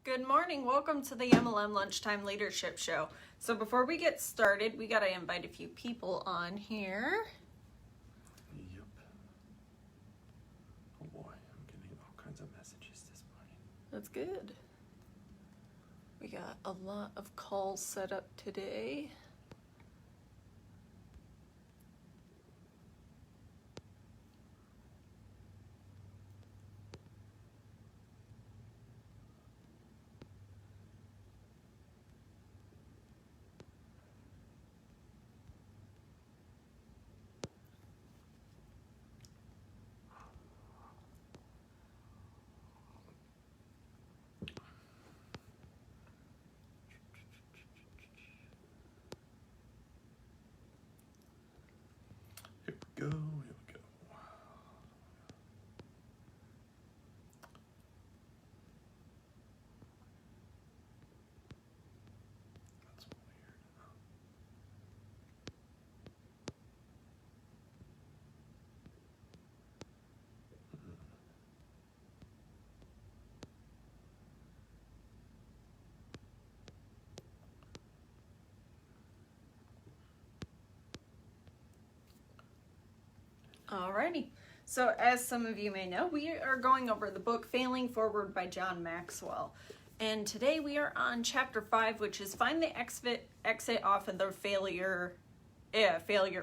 Good morning. Welcome to the MLM Lunchtime Leadership Show. So before we get started, we got to invite a few people on here. Yep. Oh boy, I'm getting all kinds of messages this morning. That's good. We got a lot of calls set up today. Here we go, here we go. That's weird. Alrighty. So as some of you may know, we are going over the book Failing Forward by John Maxwell. And today we are on chapter 5, which is Find the Exit Off of the Failure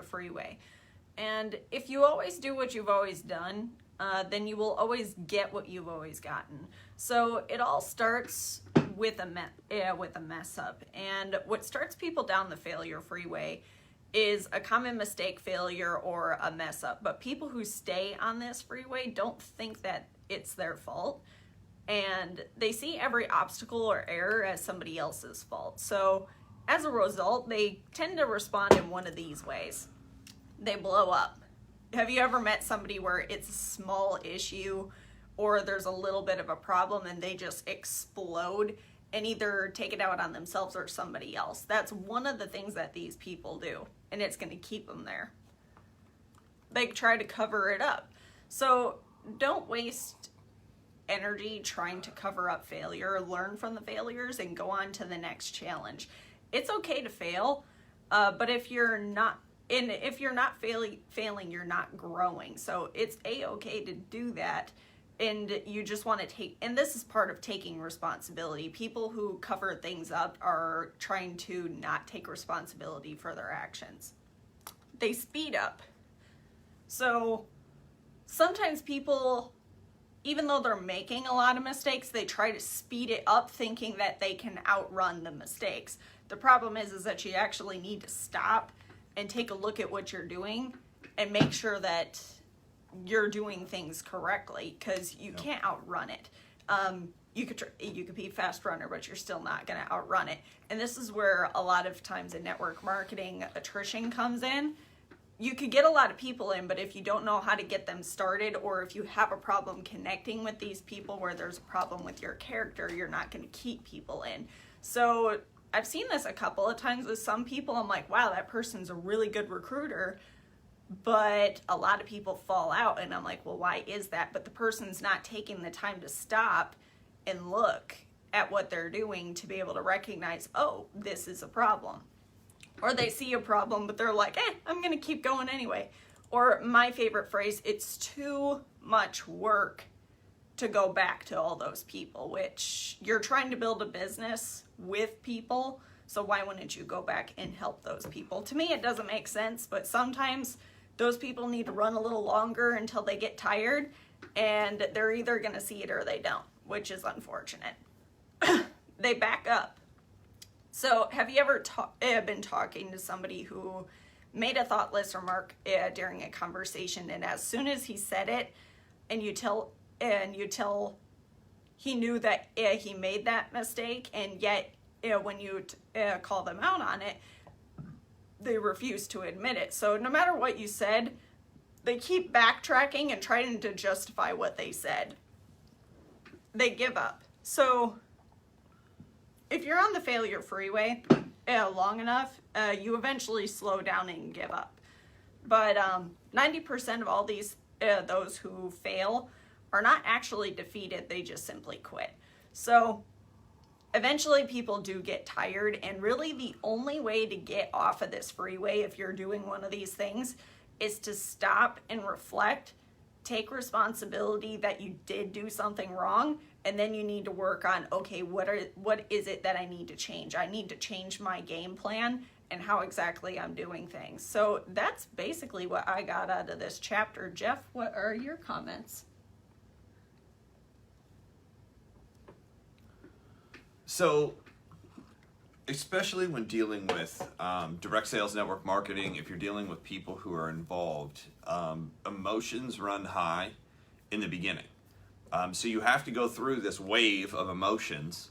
Freeway. And if you always do what you've always done, then you will always get what you've always gotten. So it all starts with a mess up. And what starts people down the failure freeway is a common mistake, failure, or a mess up. But people who stay on this freeway don't think that it's their fault. And they see every obstacle or error as somebody else's fault. So as a result, they tend to respond in one of these ways. They blow up. Have you ever met somebody where it's a small issue or there's a little bit of a problem and they just explode and either take it out on themselves or somebody else? That's one of the things that these people do, and it's going to keep them there. They try to cover it up. So don't waste energy trying to cover up failure. Learn from the failures and go on to the next challenge. It's okay to fail, but if you're not failing, you're not growing. So it's okay to do that. And you just want to take, and this is part of taking responsibility. People who cover things up are trying to not take responsibility for their actions. They speed up. So sometimes people, even though they're making a lot of mistakes, they try to speed it up thinking that they can outrun the mistakes. The problem is that you actually need to stop and take a look at what you're doing and make sure that you're doing things correctly, because you can't outrun it. You could be a fast runner, but you're still not going to outrun it. And this is where a lot of times in network marketing, attrition comes in. You could get a lot of people in, but if you don't know how to get them started, or if you have a problem connecting with these people where there's a problem with your character, you're not going to keep people in. So I've seen this a couple of times with some people. I'm like, wow, that person's a really good recruiter. But a lot of people fall out, and I'm like, well, why is that? But the person's not taking the time to stop and look at what they're doing to be able to recognize, oh, this is a problem. Or they see a problem, but they're like, I'm going to keep going anyway. Or my favorite phrase, it's too much work to go back to all those people, which you're trying to build a business with people. So why wouldn't you go back and help those people? To me, it doesn't make sense, but sometimes those people need to run a little longer until they get tired, and they're either going to see it or they don't, which is unfortunate. They back up. So have you ever been talking to somebody who made a thoughtless remark during a conversation, and as soon as he said it, and you tell he knew that he made that mistake, and yet when you call them out on it, they refuse to admit it. So no matter what you said, they keep backtracking and trying to justify what they said. They give up. So if you're on the failure freeway long enough, you eventually slow down and give up. But 90% of all those who fail are not actually defeated. They just simply quit. So eventually people do get tired, and really the only way to get off of this freeway, if you're doing one of these things, is to stop and reflect, take responsibility that you did do something wrong, and then you need to work on, okay, what is it that I need to change? I need to change my game plan and how exactly I'm doing things. So that's basically what I got out of this chapter. Jeff, what are your comments? So, especially when dealing with direct sales network marketing, if you're dealing with people who are involved, emotions run high in the beginning. So you have to go through this wave of emotions,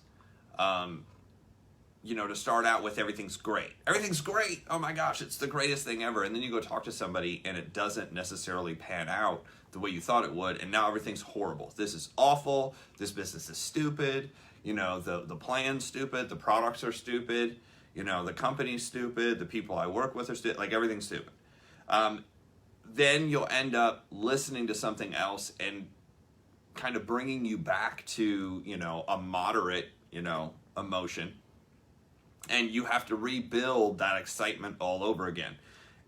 to start out with everything's great. Everything's great. Oh my gosh, it's the greatest thing ever. And then you go talk to somebody and it doesn't necessarily pan out the way you thought it would. And now everything's horrible. This is awful. This business is stupid. The plan's stupid. The products are stupid. The company's stupid. The people I work with are stupid. Like, everything's stupid. Then you'll end up listening to something else and kind of bringing you back to, a moderate, emotion. And you have to rebuild that excitement all over again.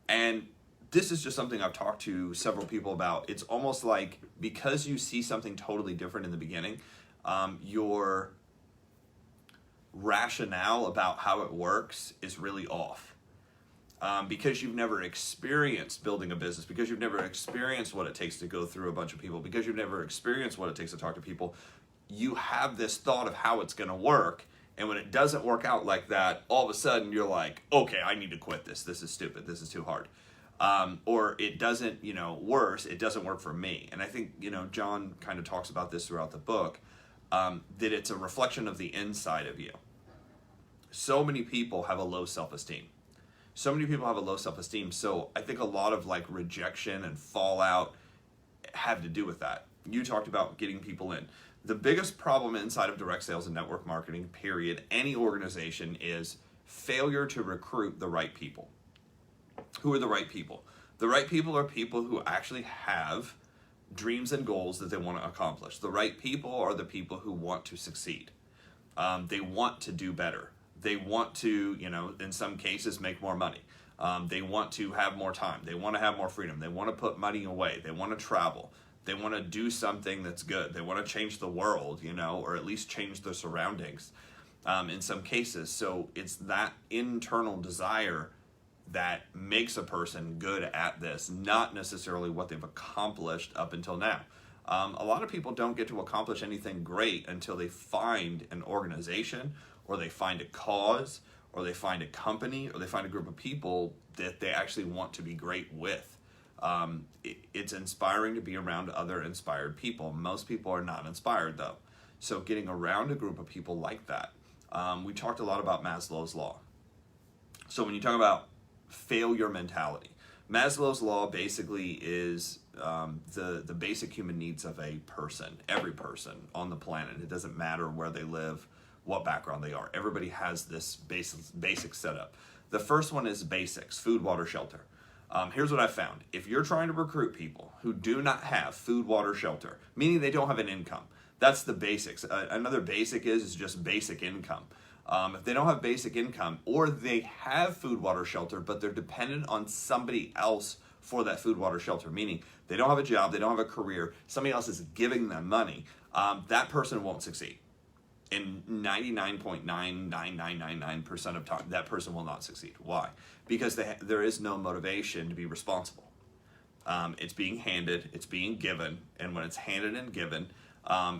And this is just something I've talked to several people about. It's almost like, because you see something totally different in the beginning, your rationale about how it works is really off. Because you've never experienced building a business, because you've never experienced what it takes to go through a bunch of people, because you've never experienced what it takes to talk to people, you have this thought of how it's going to work. And when it doesn't work out like that, all of a sudden you're like, okay, I need to quit this. This is stupid. This is too hard. Or it doesn't, worse, it doesn't work for me. And I think, John kind of talks about this throughout the book, that it's a reflection of the inside of you. So many people have a low self-esteem. So many people have a low self-esteem. So I think a lot of rejection and fallout have to do with that. You talked about getting people in. The biggest problem inside of direct sales and network marketing, period, any organization, is failure to recruit the right people. Who are the right people? The right people are people who actually have dreams and goals that they want to accomplish. The right people are the people who want to succeed. They want to do better. They want to, in some cases, make more money. They want to have more time. They want to have more freedom. They want to put money away. They want to travel. They want to do something that's good. They want to change the world, or at least change their surroundings in some cases. So it's that internal desire that makes a person good at this, not necessarily what they've accomplished up until now. A lot of people don't get to accomplish anything great until they find an organization, or they find a cause, or they find a company, or they find a group of people that they actually want to be great with. It's inspiring to be around other inspired people. Most people are not inspired, though. So getting around a group of people like that. We talked a lot about Maslow's Law. So when you talk about failure mentality, Maslow's Law basically is the basic human needs of a person, every person on the planet. It doesn't matter where they live, what background they are. Everybody has this basic setup. The first one is basics: food, water, shelter. Here's what I found. If you're trying to recruit people who do not have food, water, shelter, meaning they don't have an income, that's the basics. Another basic is just basic income. If they don't have basic income, or they have food, water, shelter, but they're dependent on somebody else for that food, water, shelter, meaning they don't have a job, they don't have a career, somebody else is giving them money, that person won't succeed. In 99.99999% of time, that person will not succeed. Why? Because there is no motivation to be responsible. It's being handed, it's being given, and when it's handed and given,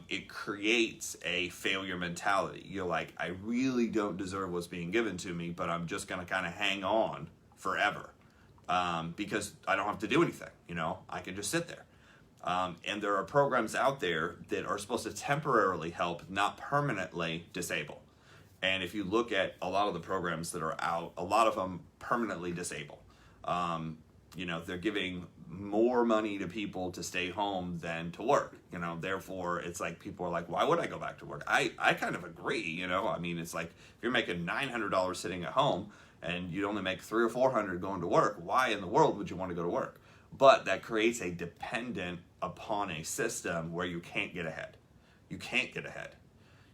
it creates a failure mentality. You're like, I really don't deserve what's being given to me, but I'm just going to kind of hang on forever because I don't have to do anything. I can just sit there. And there are programs out there that are supposed to temporarily help, not permanently disable. And if you look at a lot of the programs that are out, a lot of them permanently disable. They're giving more money to people to stay home than to work. Therefore, it's like people are like, why would I go back to work? I kind of agree. It's like if you're making $900 sitting at home and you only make $300 or $400 going to work, why in the world would you want to go to work? But that creates a dependent upon a system where you can't get ahead. You can't get ahead.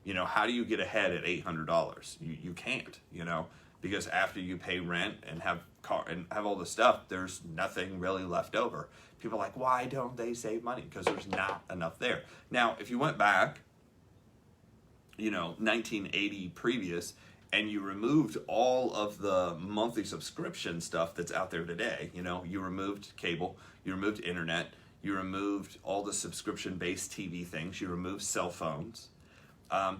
You know, how do you get ahead at $800? You can't, you know, because after you pay rent and have car and have all the stuff, there's nothing really left over. People are like, why don't they save money? Because there's not enough there. Now, if you went back, you know, 1980 previous, and you removed all of the monthly subscription stuff that's out there today, you know, you removed cable, you removed internet, you removed all the subscription-based TV things, you removed cell phones,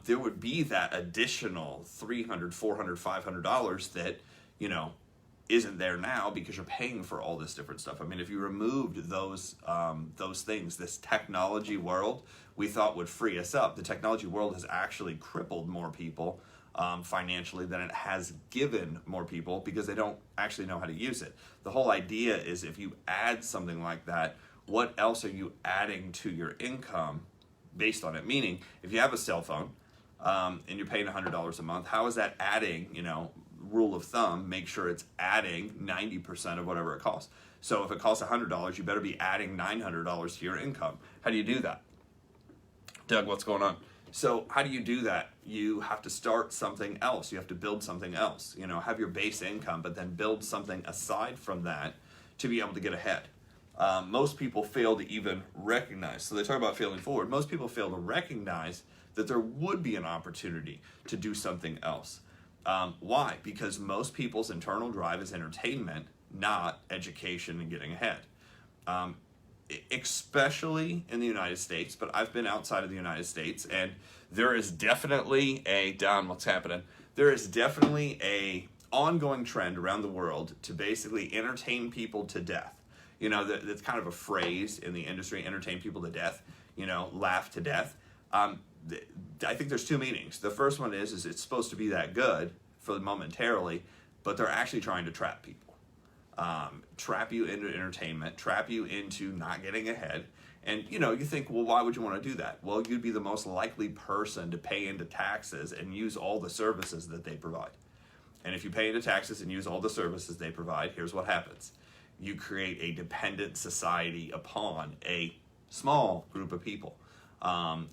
there would be that additional $300, $400, $500 that, you know, isn't there now because you're paying for all this different stuff. I mean, if you removed those things, this technology world we thought would free us up, the technology world has actually crippled more people financially than it has given more people because they don't actually know how to use it. The whole idea is if you add something like that, what else are you adding to your income based on it? Meaning, if you have a cell phone and you're paying $100 a month, how is that adding, you know, rule of thumb, make sure it's adding 90% of whatever it costs. So if it costs $100, you better be adding $900 to your income. How do you do that? Doug, what's going on? So how do you do that? You have to start something else. You have to build something else. You know, have your base income, but then build something aside from that to be able to get ahead. Most people fail to even recognize. So they talk about failing forward. Most people fail to recognize that there would be an opportunity to do something else. Why? Because most people's internal drive is entertainment, not education and getting ahead. Especially in the United States, but I've been outside of the United States, and there is definitely what's happening? There is definitely a ongoing trend around the world to basically entertain people to death. You know, that's kind of a phrase in the industry, entertain people to death, you know, laugh to death. I think there's two meanings. The first one is it's supposed to be that good for momentarily, but they're actually trying to trap people. Trap you into entertainment, trap you into not getting ahead. And, you know, you think, well, why would you want to do that? Well, you'd be the most likely person to pay into taxes and use all the services that they provide. And if you pay into taxes and use all the services they provide, here's what happens. You create a dependent society upon a small group of people.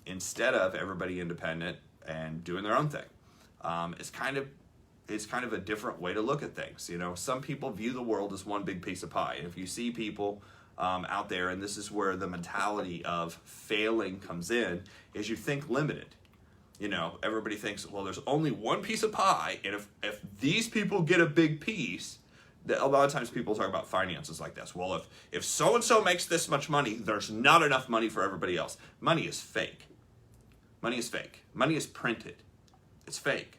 Instead of everybody independent and doing their own thing. It's kind of a different way to look at things. You know, some people view the world as one big piece of pie. And if you see people out there, and this is where the mentality of failing comes in, is you think limited. You know, everybody thinks, well, there's only one piece of pie, and if these people get a big piece, a lot of times people talk about finances like this. Well, if so-and-so makes this much money, there's not enough money for everybody else. Money is fake. Money is fake. Money is printed. It's fake.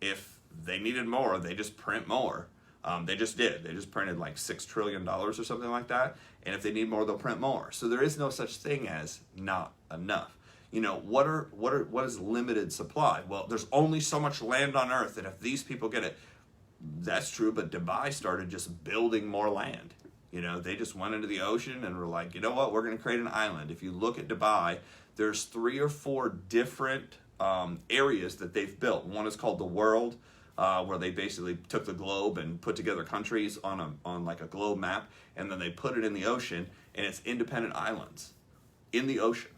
If they needed more, they just print more. They just did. They just printed like $6 trillion or something like that. And if they need more, they'll print more. So there is no such thing as not enough. You know, what is limited supply? Well, there's only so much land on Earth, and if these people get it, that's true, but Dubai started just building more land. You know, they just went into the ocean and were like, you know what, we're going to create an island. If you look at Dubai, there's 3 or 4 different areas that they've built. One is called the World, where they basically took the globe and put together countries on like a globe map, and then they put it in the ocean, and it's independent islands in the ocean.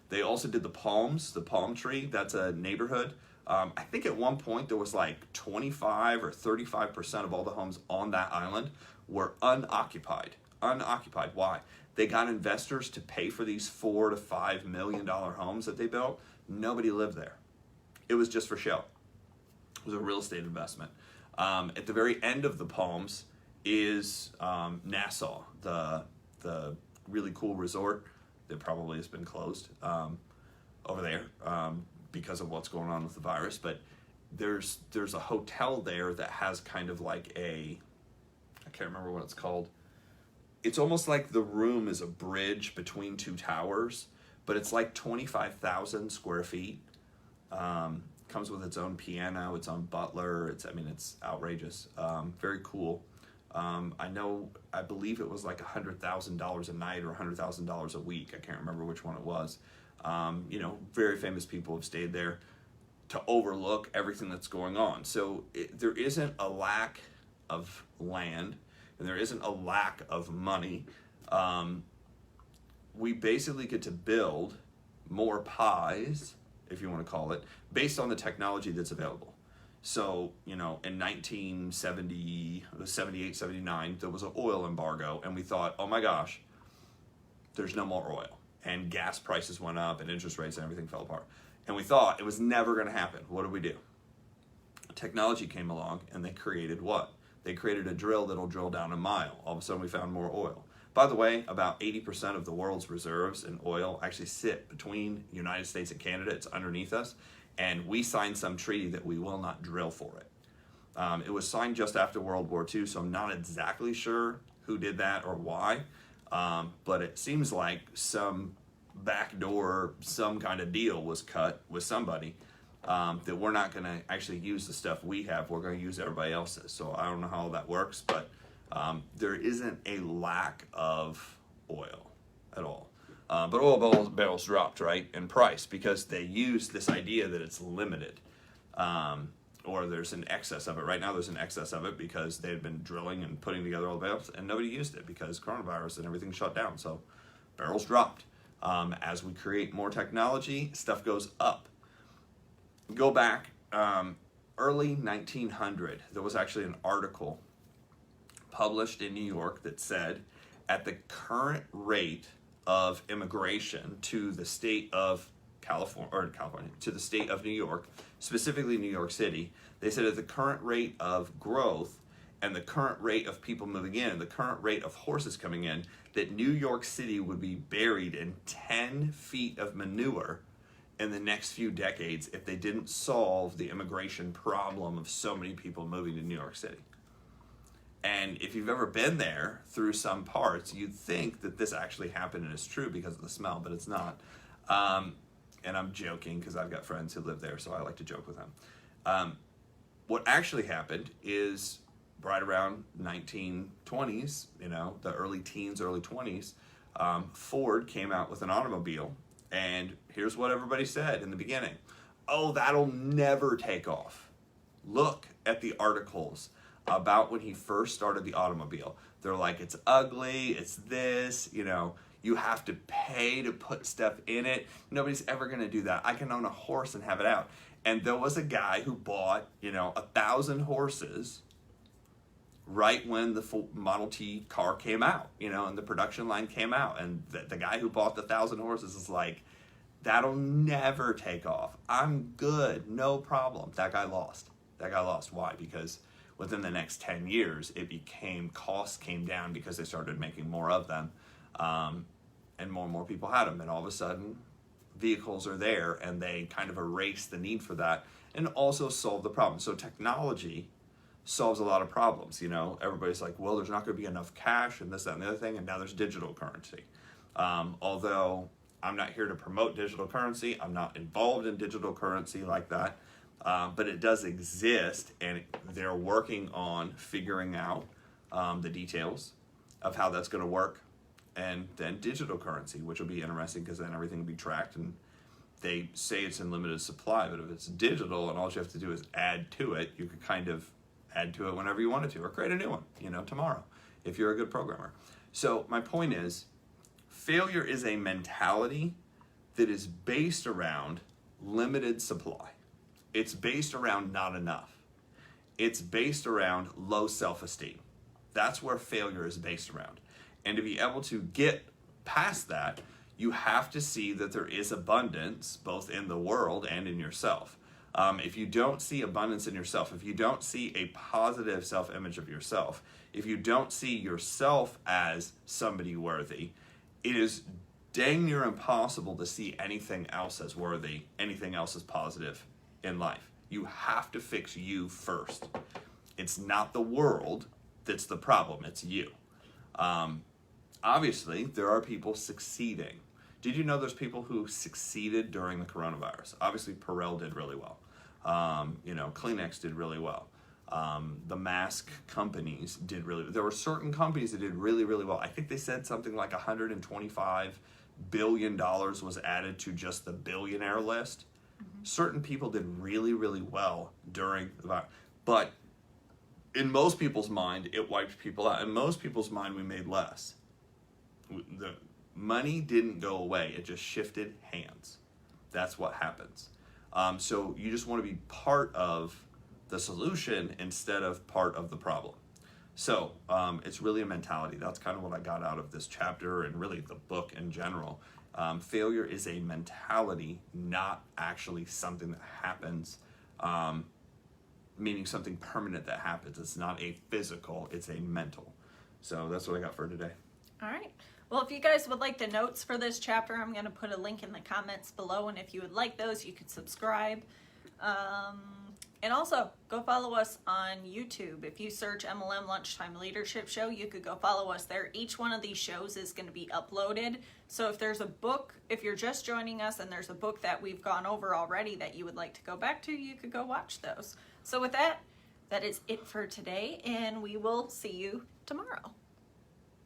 They also did the palms, the palm tree. That's a neighborhood. I think at one point there was like 25 or 35% of all the homes on that island were unoccupied. Unoccupied. Why? They got investors to pay for these $4 to $5 million homes that they built. Nobody lived there. It was just for show. It was a real estate investment. At the very end of the palms is Nassau, the really cool resort that probably has been closed over there. Because of what's going on with the virus, but there's a hotel there that has kind of like I can't remember what it's called. It's almost like the room is a bridge between 2 towers, but it's like 25,000 square feet. Comes with its own piano, its own butler. It's outrageous. Very cool. I believe it was like $100,000 a night or $100,000 a week. I can't remember which one it was. You know, very famous people have stayed there to overlook everything that's going on. So there isn't a lack of land, and there isn't a lack of money. We basically get to build more pies, if you want to call it, based on the technology that's available. So, you know, in 1970, 78, 79, there was an oil embargo, and we thought, oh my gosh, there's no more oil. And gas prices went up, and interest rates and everything fell apart. And we thought it was never going to happen. What did we do? Technology came along, and they created what? They created a drill that'll drill down a mile. All of a sudden, we found more oil. By the way, about 80% of the world's reserves in oil actually sit between the United States and Canada. It's underneath us. And we signed some treaty that we will not drill for it. It was signed just after World War II, so I'm not exactly sure who did that or why. But it seems like some backdoor, some kind of deal was cut with somebody that we're not going to actually use the stuff we have. We're going to use everybody else's. So I don't know how that works, but there isn't a lack of oil at all. But oil barrels dropped, right, in price because they used this idea that it's limited, or there's an excess of it. Right now there's an excess of it because they've been drilling and putting together all the barrels, and nobody used it because coronavirus and everything shut down. So barrels dropped. As we create more technology, stuff goes up. Go back, early 1900, there was actually an article published in New York that said, at the current rate of immigration to the state of California, to the state of New York, specifically New York City, they said at the current rate of growth and the current rate of people moving in and the current rate of horses coming in, that New York City would be buried in 10 feet of manure in the next few decades if they didn't solve the immigration problem of so many people moving to New York City. And if you've ever been there through some parts, you'd think that this actually happened and it's true because of the smell, but it's not. And I'm joking because I've got friends who live there, so I like to joke with them. What actually happened is right around 1920s, you know, the early teens, early 20s, Ford came out with an automobile, and here's what everybody said in the beginning. Oh, that'll never take off. Look at the articles about when he first started the automobile. They're like, it's ugly, it's this, you know, you have to pay to put stuff in it. Nobody's ever gonna do that. I can own a horse and have it out. And there was a guy who bought, you know, 1,000 horses right when the Model T car came out, you know, and the production line came out. And the guy who bought the 1,000 horses is like, that'll never take off. I'm good, no problem. That guy lost. Why? Because within the next 10 years, costs came down because they started making more of them, and more people had them. And all of a sudden, vehicles are there, and they kind of erase the need for that and also solve the problem. So technology solves a lot of problems. You know, everybody's like, well, there's not going to be enough cash and this, that, and the other thing, and now there's digital currency. Although I'm not here to promote digital currency, I'm not involved in digital currency like that. But it does exist, and they're working on figuring out the details of how that's going to work. And then digital currency, which will be interesting because then everything will be tracked, and they say it's in limited supply, but if it's digital and all you have to do is add to it, you can kind of add to it whenever you wanted to, or create a new one, you know, tomorrow, if you're a good programmer. So my point is, failure is a mentality that is based around limited supply. It's based around not enough. It's based around low self-esteem. That's where failure is based around. And to be able to get past that, you have to see that there is abundance both in the world and in yourself. If you don't see abundance in yourself, if you don't see a positive self-image of yourself, if you don't see yourself as somebody worthy, it is dang near impossible to see anything else as worthy, anything else as positive in life. You have to fix you first. It's not the world that's the problem, it's you. Obviously, there are people succeeding. Did you know there's people who succeeded during the coronavirus? Obviously, Perel did really well. Kleenex did really well. The mask companies did really well. There were certain companies that did really, really well. I think they said something like $125 billion was added to just the billionaire list. Mm-hmm. Certain people did really, really well during the virus. But in most people's mind, it wiped people out. In most people's mind, we made less. The money didn't go away. It just shifted hands. That's what happens. So you just want to be part of the solution instead of part of the problem. So it's really a mentality. That's kind of what I got out of this chapter and really the book in general. Failure is a mentality, not actually something that happens, meaning something permanent that happens. It's not a physical, it's a mental. So that's what I got for today. All right. Well, if you guys would like the notes for this chapter, I'm going to put a link in the comments below. And if you would like those, you could subscribe. And also, go follow us on YouTube. If you search MLM Lunchtime Leadership Show, you could go follow us there. Each one of these shows is going to be uploaded. So if there's a book, if you're just joining us and there's a book that we've gone over already that you would like to go back to, you could go watch those. So with that, that is it for today, and we will see you tomorrow.